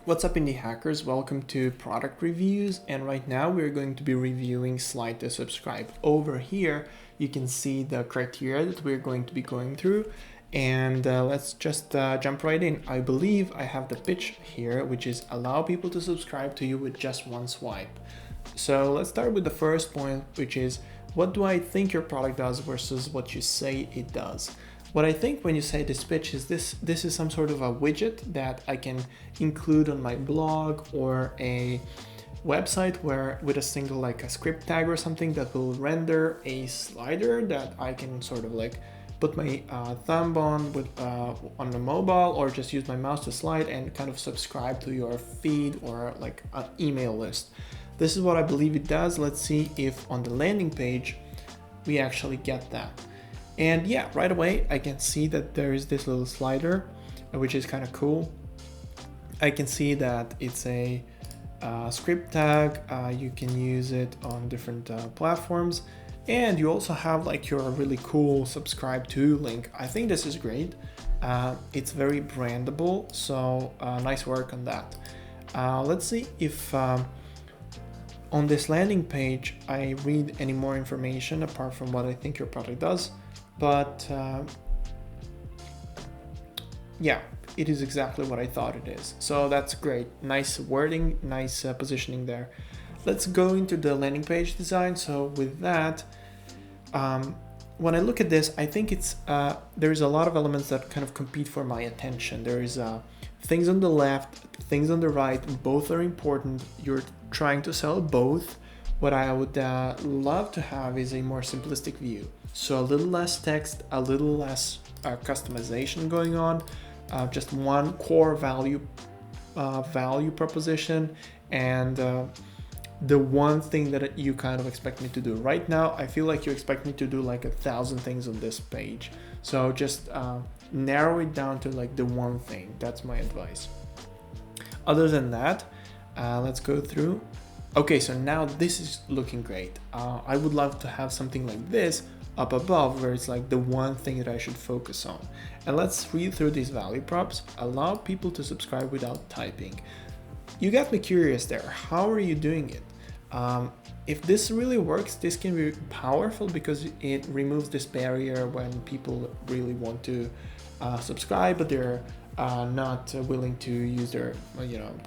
What's up, indie hackers? Welcome to product reviews, and right now we're going to be reviewing Slide to Subscribe. Over here you can see the criteria that we're going to be going through, and let's just jump right in. I believe I have the pitch here, which is allow people to subscribe to you with just one swipe. So let's start with the first point, which is what do I think your product does versus what you say it does. What I think when you say this pitch is this is some sort of a widget that I can include on my blog or a website where with a single like a script tag or something that will render a slider that I can sort of like put my thumb on with on the mobile, or just use my mouse to slide and kind of subscribe to your feed or like an email list. This is what I believe it does. Let's see if on the landing page we actually get that. And yeah, right away I can see that there is this little slider, which is kind of cool. I can see that it's a script tag. You can use it on different platforms, and you also have like your really cool subscribe to link. I think this is great. It's very brandable, so nice work on that. Let's see if on this landing page I read any more information apart from what I think your product does. But yeah, it is exactly what I thought it is. So that's great. Nice wording, nice positioning there. Let's go into the landing page design. So with that, when I look at this, I think it's there's a lot of elements that kind of compete for my attention. There is things on the left, things on the right. Both are important. You're trying to sell both. What I would love to have is a more simplistic view. So a little less text, a little less customization going on, just one core value proposition, and the one thing that you kind of expect me to do. Right now, I feel like you expect me to do like 1,000 things on this page. So just narrow it down to like the one thing. That's my advice. Other than that, let's go through. Okay, so now this is looking great. I would love to have something like this up above where it's like the one thing that I should focus on. And let's read through these value props. Allow people to subscribe without typing. You got me curious there. How are you doing it? If this really works, this can be powerful because it removes this barrier when people really want to subscribe, but they're not willing to use their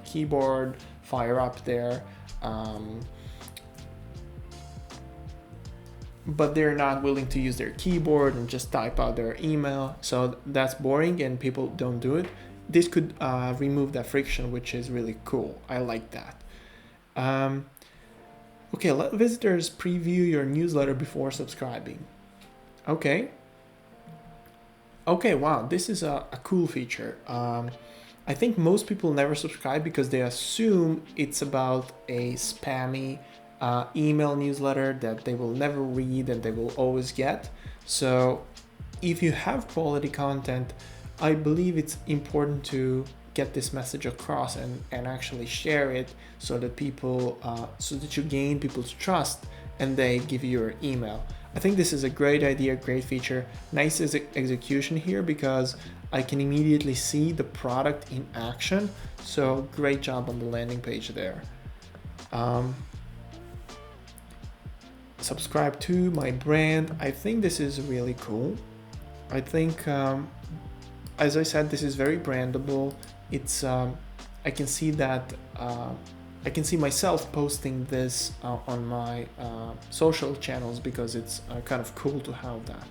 keyboard, fire up there. But they're not willing to use their keyboard and just type out their email. So that's boring and people don't do it. This could remove that friction, which is really cool. I like that. Okay, let visitors preview your newsletter before subscribing. Okay, wow, this is a cool feature. I think most people never subscribe because they assume it's about a spammy email newsletter that they will never read and they will always get. So if you have quality content, I believe it's important to get this message across and actually share it so that people, so that you gain people's trust and they give you your email. I think this is a great idea, great feature. Nice execution here because I can immediately see the product in action. So great job on the landing page there. Subscribe to my brand. I think this is really cool. I think, as I said, this is very brandable. It's I can see that I can see myself posting this on my social channels because it's kind of cool to have that.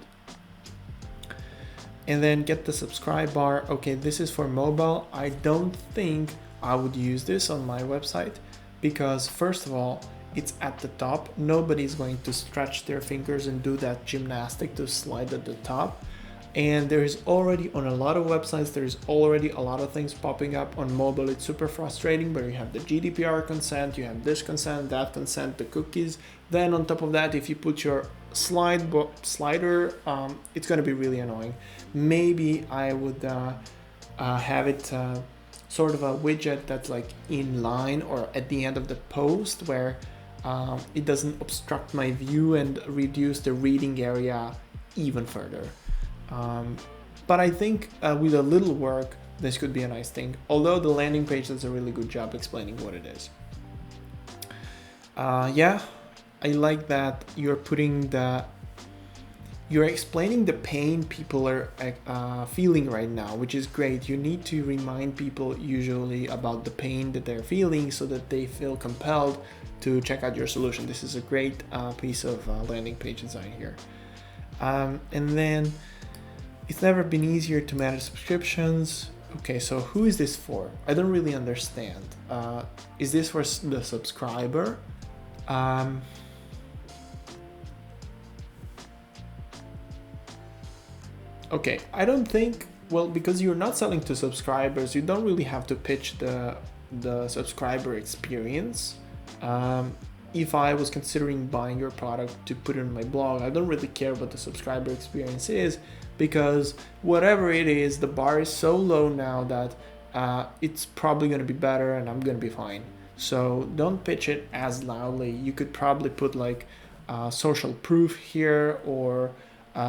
And then get the subscribe bar. Okay, this is for mobile. I don't think I would use this on my website because first of all, it's at the top. Nobody's going to stretch their fingers and do that gymnastic to slide at the top. And there's already on a lot of websites, there's already a lot of things popping up on mobile. It's super frustrating, but you have the GDPR consent, you have this consent, that consent, the cookies. Then on top of that, if you put your slider, it's going to be really annoying. Maybe I would have it sort of a widget that's like in line or at the end of the post where it doesn't obstruct my view and reduce the reading area even further. But I think with a little work, this could be a nice thing. Although the landing page does a really good job explaining what it is. Yeah, I like that you're explaining the pain people are feeling right now, which is great. You need to remind people usually about the pain that they're feeling so that they feel compelled to check out your solution. This is a great piece of landing page design here. And then it's never been easier to manage subscriptions. Okay, so who is this for? I don't really understand. Is this for the subscriber? Okay, I don't think, well, because you're not selling to subscribers, you don't really have to pitch the subscriber experience. If I was considering buying your product to put it on my blog, I don't really care what the subscriber experience is, because whatever it is, the bar is so low now that it's probably going to be better and I'm going to be fine. So don't pitch it as loudly. You could probably put like social proof here, or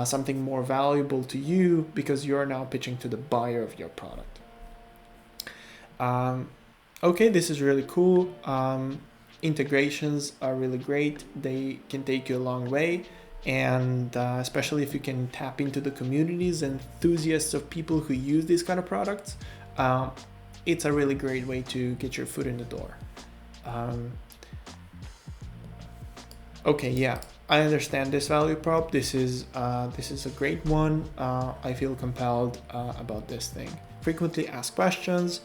something more valuable to you, because you're now pitching to the buyer of your product. Okay, this is really cool. Integrations are really great. They can take you a long way, and especially if you can tap into the communities and enthusiasts of people who use these kind of products, it's a really great way to get your foot in the door. Okay, yeah, I understand this value prop. This is a great one. I feel compelled about this thing. Frequently asked questions.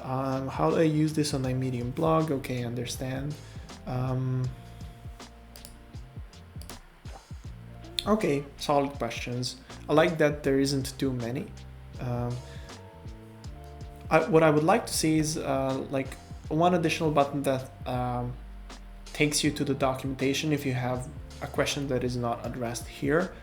How do I use this on my Medium blog? Okay, understand. Okay, solid questions. I like that there isn't too many. What I would like to see is like one additional button that takes you to the documentation if you have a question that is not addressed here.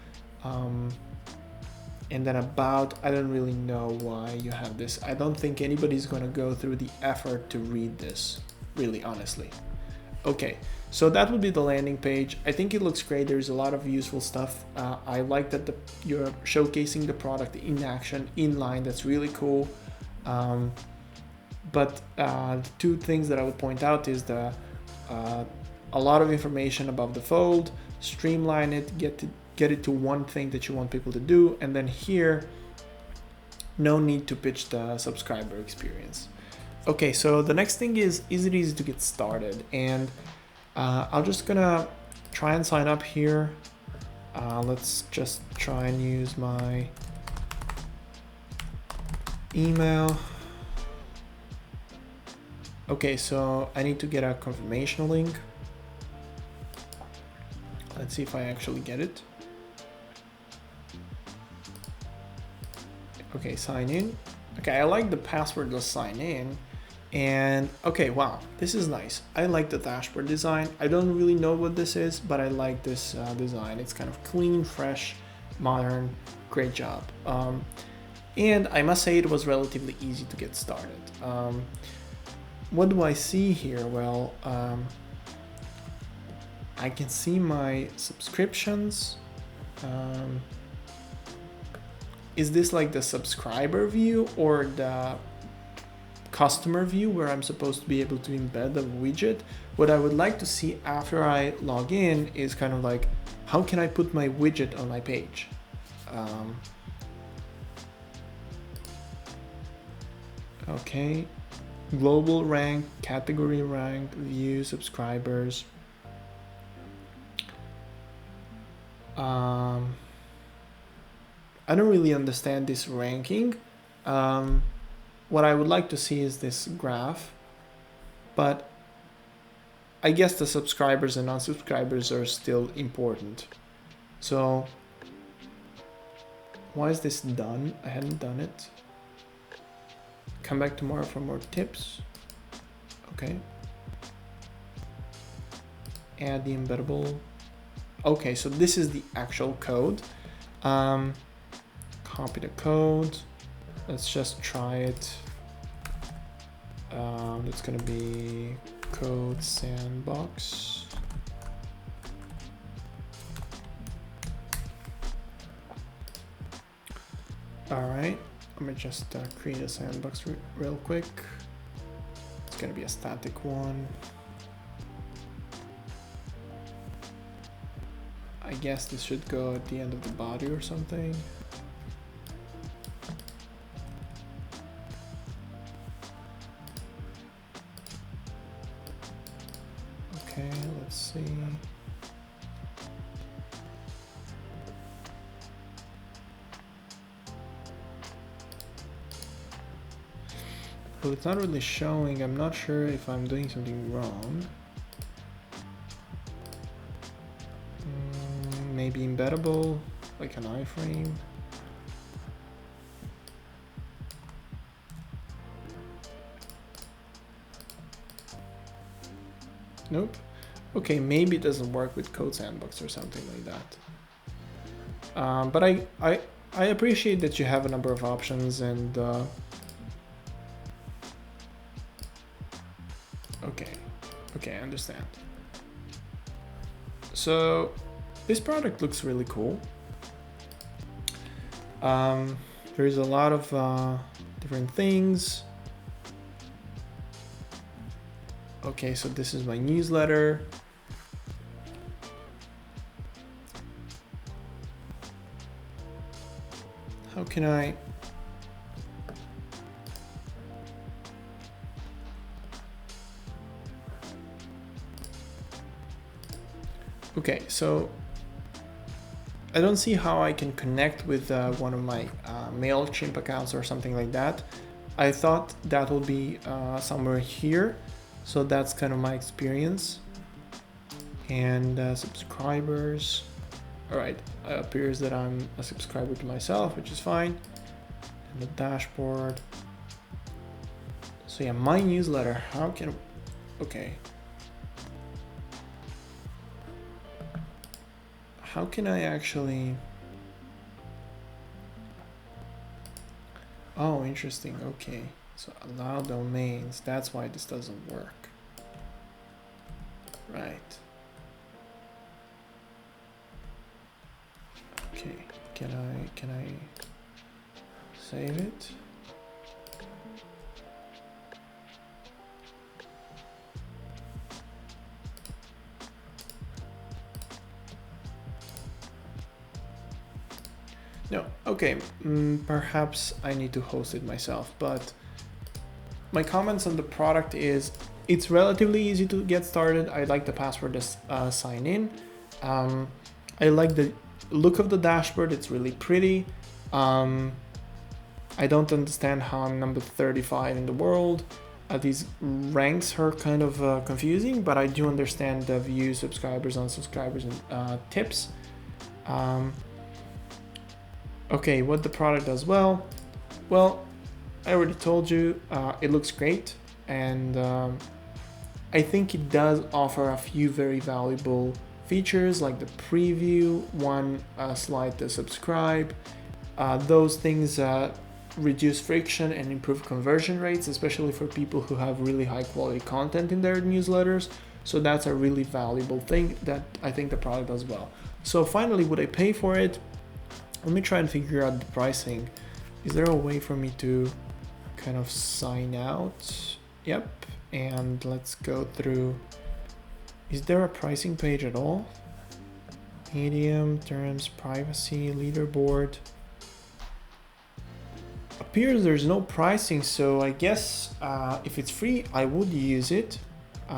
And then about, I don't really know why you have this. I don't think anybody's going to go through the effort to read this, really, honestly. Okay, so that would be the landing page. I think it looks great. There's a lot of useful stuff. I like that you're showcasing the product in action, in line. That's really cool. But the two things that I would point out is a lot of information above the fold, streamline it, get it to one thing that you want people to do, and then here, no need to pitch the subscriber experience. Okay, so the next thing is it easy to get started? And I'm just gonna try and sign up here. Let's just try and use my email. Okay, so I need to get a confirmation link. Let's see if I actually get it. Okay, sign in. Okay, I like the password to sign in. And okay, wow, this is nice. I like the dashboard design. I don't really know what this is, but I like this design. It's kind of clean, fresh, modern, great job. And I must say it was relatively easy to get started. What do I see here? Well, I can see my subscriptions. Is this like the subscriber view or the customer view where I'm supposed to be able to embed a widget? What I would like to see after I log in is kind of like, how can I put my widget on my page? Okay, global rank, category rank, view, subscribers. I don't really understand this ranking. What I would like to see is this graph, but I guess the subscribers and non-subscribers are still important. So why is this done? I hadn't done it. Come back tomorrow for more tips. Okay. Add the embeddable. Okay, so this is the actual code. Copy the code. Let's just try it. It's gonna be code sandbox. All right. I'm gonna just create a sandbox real quick. It's gonna be a static one. I guess this should go at the end of the body or something. Okay, let's see. Well, it's not really showing. I'm not sure if I'm doing something wrong. Maybe embeddable, like an iframe. Nope. Okay, maybe it doesn't work with Code Sandbox or something like that. But I appreciate that you have a number of options and okay, I understand. So this product looks really cool. There's a lot of different things. Okay, so this is my newsletter. How can I? Okay, so I don't see how I can connect with one of my MailChimp accounts or something like that. I thought that would be somewhere here. So that's kind of my experience. And subscribers. All right, it appears that I'm a subscriber to myself, which is fine. And the dashboard. So yeah, my newsletter, how can, okay. How can I actually, oh, interesting, okay. So allow domains, that's why this doesn't work. Right. Okay, can I save it? No, okay, perhaps I need to host it myself, but my comments on the product is it's relatively easy to get started. I like the password to sign in. I like the look of the dashboard, it's really pretty. I don't understand how I'm number 35 in the world. These ranks are kind of confusing, but I do understand the view, subscribers, unsubscribers, and tips. Okay, what the product does well, I already told you, it looks great, and I think it does offer a few very valuable features like the preview, one slide to subscribe. Those things reduce friction and improve conversion rates, especially for people who have really high quality content in their newsletters. So that's a really valuable thing that I think the product does well. So finally, would I pay for it? Let me try and figure out the pricing. Is there a way for me to kind of sign out? Yep. And let's go through. Is there a pricing page at all? Medium, terms, privacy, leaderboard. Appears there's no pricing, so I guess if it's free, I would use it.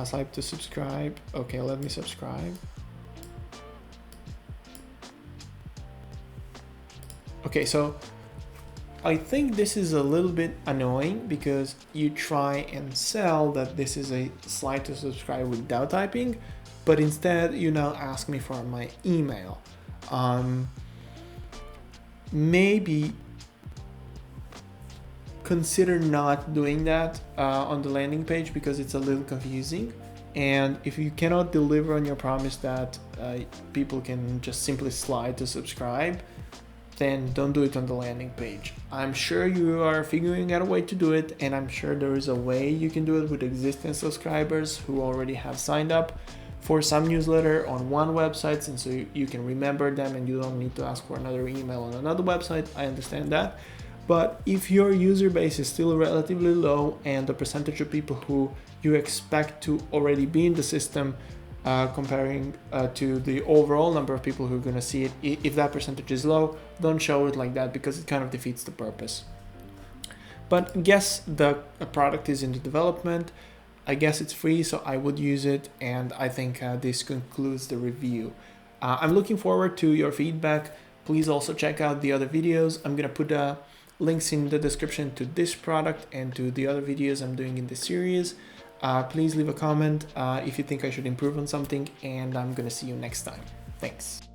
Swipe to subscribe. Okay, let me subscribe. Okay, so I think this is a little bit annoying because you try and sell that this is a slide to subscribe without typing, but instead you now ask me for my email. Maybe consider not doing that on the landing page because it's a little confusing. And if you cannot deliver on your promise that people can just simply slide to subscribe, then don't do it on the landing page. I'm sure you are figuring out a way to do it, and I'm sure there is a way you can do it with existing subscribers who already have signed up for some newsletter on one website, and so you can remember them and you don't need to ask for another email on another website. I understand that, But if your user base is still relatively low and the percentage of people who you expect to already be in the system comparing to the overall number of people who are going to see it, if that percentage is low, don't show it like that because it kind of defeats the purpose. But guess the product is in the development. I guess it's free, so I would use it, and I think this concludes the review. I'm looking forward to your feedback. Please also check out the other videos. I'm gonna put links in the description to this product and to the other videos I'm doing in this series. Please leave a comment if you think I should improve on something, and I'm gonna see you next time. Thanks.